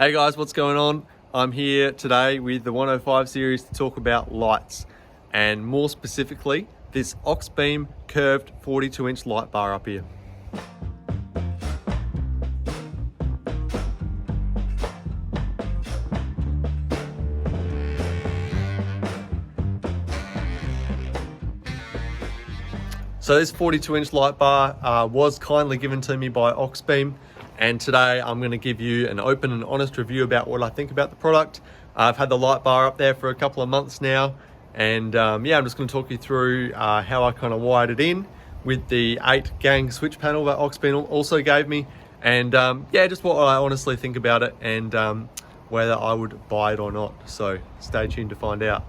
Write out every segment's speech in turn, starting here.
Hey guys, what's going on? I'm here today with the 105 series to talk about lights, and more specifically this Auxbeam curved 42-inch light bar up here. So this 42-inch light bar was kindly given to me by Auxbeam, and today I'm going to give you an open and honest review about what I think about the product. I've had the light bar up there for a couple of months now, and I'm just going to talk you through how I kind of wired it in with the 8-gang switch panel that Auxbeam also gave me, and just what I honestly think about it, and whether I would buy it or not. So stay tuned to find out.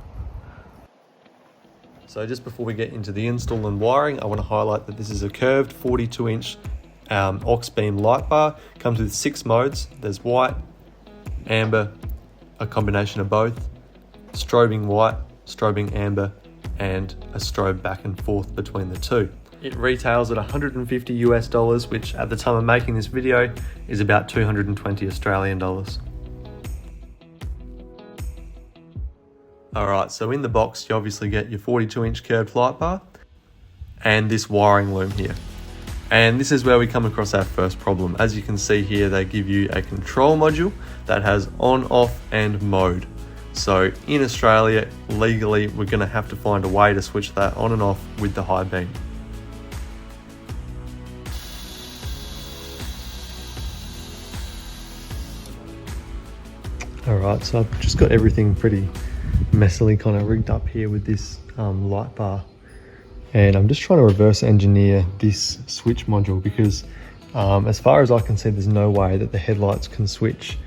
So just before we get into the install and wiring, I want to highlight that this is a curved 42-inch Auxbeam light bar. Comes with 6 modes. There's white, amber, a combination of both, strobing white, strobing amber, and a strobe back and forth between the two. It retails at $150 US, which at the time of making this video is about 220 Australian dollars. Alright, so in the box you obviously get your 42-inch curved light bar and this wiring loom here. And this is where we come across our first problem. As you can see here, they give you a control module that has on, off and mode. So in Australia, legally, we're going to have to find a way to switch that on and off with the high beam. Alright, so I've just got everything pretty messily kind of rigged up here with this light bar, and I'm just trying to reverse engineer this switch module because as far as I can see, there's no way that the headlights can switch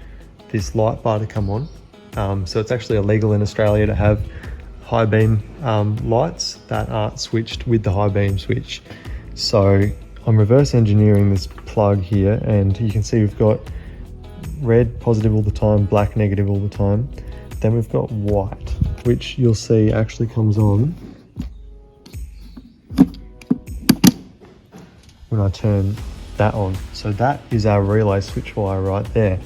this light bar to come on. So it's actually illegal in Australia to have high beam lights that aren't switched with the high beam switch. So I'm reverse engineering this plug here, and you can see we've got red positive all the time, black negative all the time. Then we've got white, which you'll see actually comes on when I turn that on. So that is our relay switch wire right there.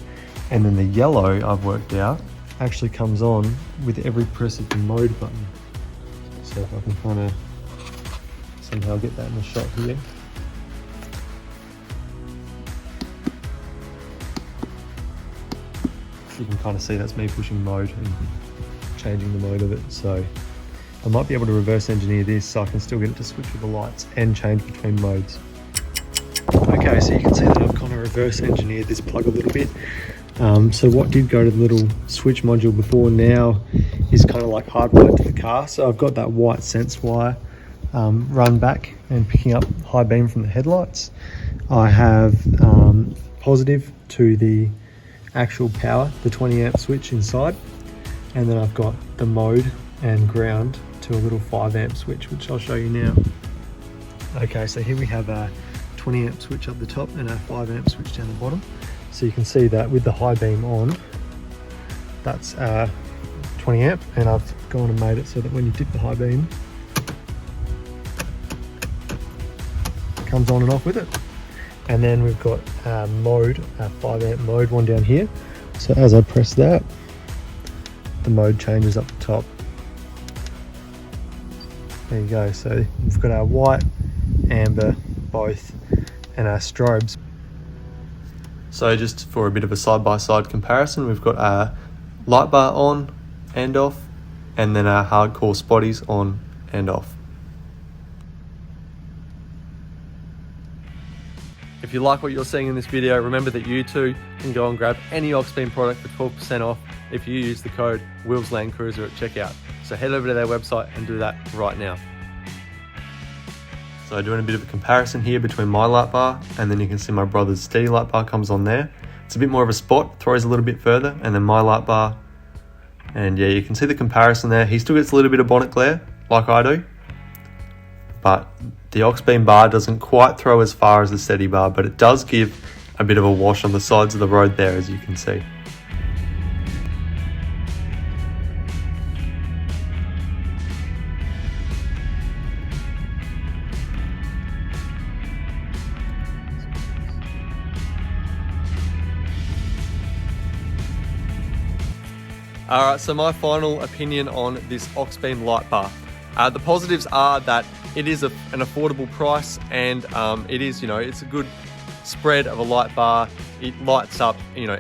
And then the yellow, I've worked out, actually comes on with every press of the mode button. So if I can kind of somehow get that in the shot here. You can kind of see that's me pushing mode and changing the mode of it. So I might be able to reverse engineer this so I can still get it to switch with the lights and change between modes. Okay, so you can see that I've kind of reverse engineered this plug a little bit. So what did go to the little switch module before now is kind of like hardwired to the car. So I've got that white sense wire run back and picking up high beam from the headlights. I have positive to the actual power, the 20 amp switch inside, and then I've got the mode and ground to a little 5 amp switch, which I'll show you now. Okay, so here we have a 20 amp switch up the top and a 5 amp switch down the bottom. So you can see that with the high beam on, that's 20 amp, and I've gone and made it so that when you dip the high beam, it comes on and off with it. And then we've got mode, 5 amp mode one down here. So as I press that, the mode changes up the top. There you go. So we've got our white, amber, both, and our strobes. So just for a bit of a side-by-side comparison, we've got our light bar on and off, and then our hardcore spotties on and off. If you like what you're seeing in this video, remember that you too can go and grab any Auxbeam product for 12% off if you use the code WILLSLandCruiser at checkout. So head over to their website and do that right now. So doing a bit of a comparison here between my light bar, and then you can see my brother's steady light bar comes on there. It's a bit more of a spot, throws a little bit further, and then my light bar. And yeah, you can see the comparison there. He still gets a little bit of bonnet glare, like I do. But the Auxbeam bar doesn't quite throw as far as the steady bar, but it does give a bit of a wash on the sides of the road there, as you can see. All right, so my final opinion on this Auxbeam light bar. The positives are that it is an affordable price, and it is, it's a good spread of a light bar. It lights up,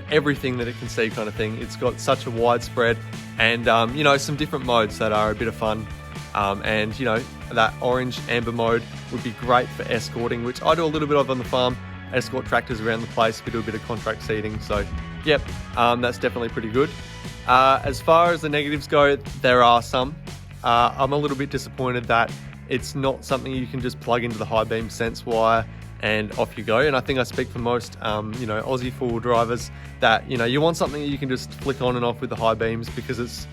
everything that it can see, kind of thing. It's got such a wide spread, and some different modes that are a bit of fun. And that orange amber mode would be great for escorting, which I do a little bit of on the farm. Escort tractors around the place. We do a bit of contract seating, so yep, that's definitely pretty good. As far as the negatives go, there are some. I'm a little bit disappointed that it's not something you can just plug into the high beam sense wire and off you go. And I think I speak for most, Aussie four-wheel drivers that, you want something that you can just flick on and off with the high beams, because it's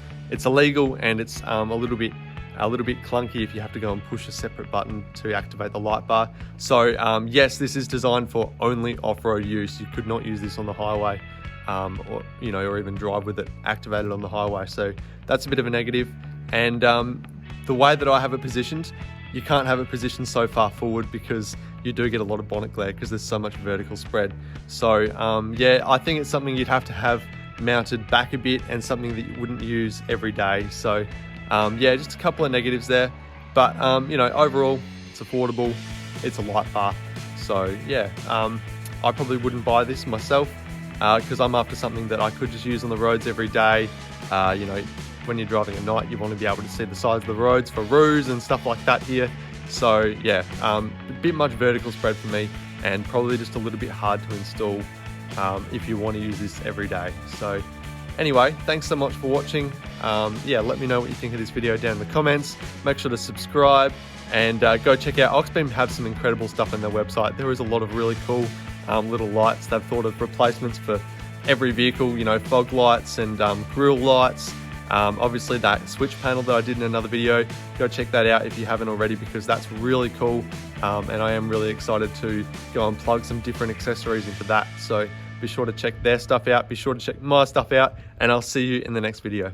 illegal, and it's a little bit clunky if you have to go and push a separate button to activate the light bar. So yes, this is designed for only off-road use. You could not use this on the highway, or even drive with it activated on the highway. So that's a bit of a negative. And the way that I have it positioned, you can't have it positioned so far forward, because you do get a lot of bonnet glare because there's so much vertical spread. So yeah, I think it's something you'd have to have mounted back a bit, and something that you wouldn't use every day. So yeah, just a couple of negatives there, but overall it's affordable, it's a light bar. So yeah, I probably wouldn't buy this myself, because I'm after something that I could just use on the roads every day. When you're driving at night, you want to be able to see the sides of the roads for roos and stuff like that here. So yeah, a bit much vertical spread for me, and probably just a little bit hard to install if you want to use this every day. So anyway, thanks so much for watching. Yeah, let me know what you think of this video down in the comments. Make sure to subscribe, and go check out Auxbeam. Have some incredible stuff on their website. There is a lot of really cool little lights. They've thought of replacements for every vehicle, fog lights and grille lights. Obviously that switch panel that I did in another video, go check that out if you haven't already, because that's really cool. And I am really excited to go and plug some different accessories into that. So be sure to check their stuff out, be sure to check my stuff out, and I'll see you in the next video.